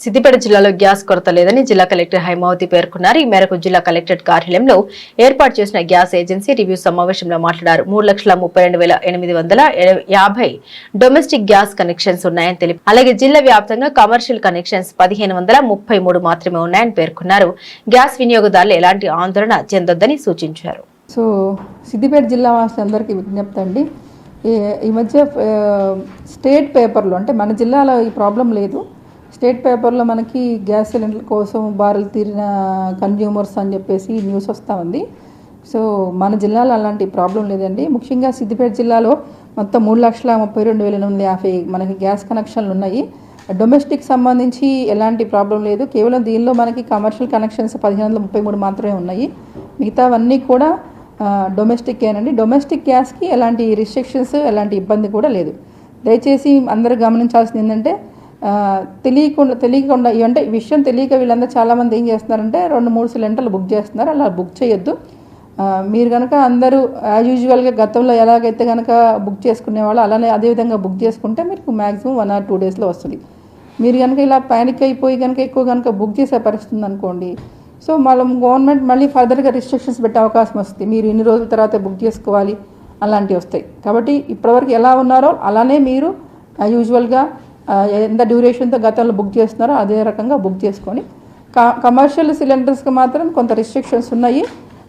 సిద్దిపేట జిల్లాలో గ్యాస్ కొరత లేదని జిల్లా కలెక్టర్ హైమావతి పేర్కొన్నారు. ఈ మేరకు జిల్లా కలెక్టరేట్ కార్యాలయంలో ఏర్పాటు చేసిన గ్యాస్ ఏజెన్సీ రివ్యూ సమావేశంలో మాట్లాడారు. 3,32,850 డొమెస్టిక్ గ్యాస్ కనెక్షన్స్ ఉన్నాయని తెలిపారు. అలాగే జిల్లా వ్యాప్తంగా కమర్షియల్ కనెక్షన్స్ 1,533 మాత్రమే ఉన్నాయని పేర్కొన్నారు. గ్యాస్ వినియోగదారులు ఎలాంటి ఆందోళన చెందొద్దని సూచించారు. సో సిద్దిపేట జిల్లా వాసులందరికీ విజ్ఞప్తి అండి, ఈ మధ్య స్టేట్ పేపర్లో అంటే మన జిల్లాలో ఈ ప్రాబ్లం లేదు. స్టేట్ పేపర్లో మనకి గ్యాస్ సిలిండర్ కోసం బారులు తీరిన కన్జ్యూమర్స్ అని చెప్పేసి న్యూస్ వస్తూ ఉంది. సో మన జిల్లాలో అలాంటి ప్రాబ్లం లేదండి. ముఖ్యంగా సిద్దిపేట జిల్లాలో మొత్తం 3,32,850 మనకి గ్యాస్ కనెక్షన్లు ఉన్నాయి. డొమెస్టిక్ సంబంధించి ఎలాంటి ప్రాబ్లం లేదు. కేవలం దీనిలో మనకి కమర్షియల్ కనెక్షన్స్ 1,533 మాత్రమే ఉన్నాయి. మిగతావన్నీ కూడా డొమెస్టిక్కేనండి. డొమెస్టిక్ గ్యాస్కి ఎలాంటి రిస్ట్రిక్షన్స్ ఎలాంటి ఇబ్బంది కూడా లేదు. దయచేసి అందరూ గమనించాల్సింది ఏంటంటే తెలియకుండా అంటే ఈ విషయం తెలియక వీళ్ళందరూ చాలామంది ఏం చేస్తున్నారంటే 2-3 సిలిండర్లు బుక్ చేస్తున్నారు. అలా బుక్ చేయొద్దు. మీరు కనుక అందరూ యాజ్ యూజువల్గా గతంలో ఎలాగైతే కనుక బుక్ చేసుకునేవాళ్ళు అలానే అదేవిధంగా బుక్ చేసుకుంటే మీకు మ్యాక్సిమం 1 or 2 డేస్లో వస్తుంది. మీరు కనుక ఇలా ప్యానిక్ అయిపోయి కనుక ఎక్కువ కనుక బుక్ చేసే పరిస్థితి అనుకోండి, సో గవర్నమెంట్ మళ్ళీ ఫర్దర్గా రిస్ట్రిక్షన్స్ పెట్టే అవకాశం వస్తుంది. మీరు ఇన్ని రోజుల తర్వాత బుక్ చేసుకోవాలి అలాంటివి వస్తాయి. కాబట్టి ఇప్పటివరకు ఎలా ఉన్నారో అలానే మీరు యూజువల్గా ఎంత డ్యూరేషన్తో గతంలో బుక్ చేస్తున్నారో అదే రకంగా బుక్ చేసుకొని కమర్షియల్ సిలిండర్స్కి మాత్రం కొంత రిస్ట్రిక్షన్స్ ఉన్నాయి.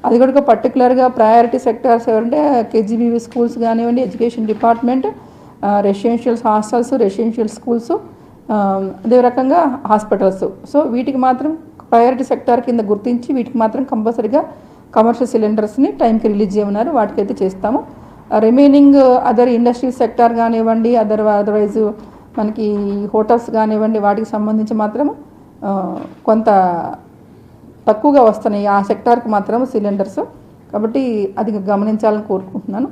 అది కూడా పర్టికులర్గా ప్రయారిటీ సెక్టార్స్ ఎవరంటే కేజీబీవీ స్కూల్స్ కానివ్వండి, education department, residential hostels, residential schools, అదే రకంగా హాస్పిటల్స్. సో వీటికి మాత్రం ప్రయారిటీ సెక్టార్ కింద గుర్తించి వీటికి మాత్రం కంపల్సరీగా కమర్షియల్ సిలిండర్స్ని టైంకి రిలీజ్ చేయమన్నారు. వాటికైతే చేస్తాము. రిమైనింగ్ అదర్ ఇండస్ట్రీ సెక్టార్ కానివ్వండి, అదర్వైజ్ మనకి హోటల్స్ కానివ్వండి, వాటికి సంబంధించి మాత్రం కొంత తక్కువగా వస్తున్నాయి ఆ సెక్టార్కి మాత్రం సిలిండర్స్. కాబట్టి అది గమనించాలని కోరుకుంటున్నాను.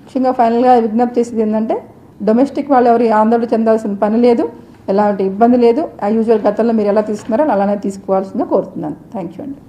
ముఖ్యంగా ఫైనల్గా విజ్ఞప్తి చేసేది ఏంటంటే డొమెస్టిక్ వాళ్ళు ఎవరు ఆందోళన చెందాల్సిన పని లేదు, ఎలాంటి ఇబ్బంది లేదు. యూజువల్ గతంలో మీరు ఎలా తీసుకున్నారో అలానే తీసుకోవాల్సిందిగా కోరుతున్నాను. థ్యాంక్ యూ అండి.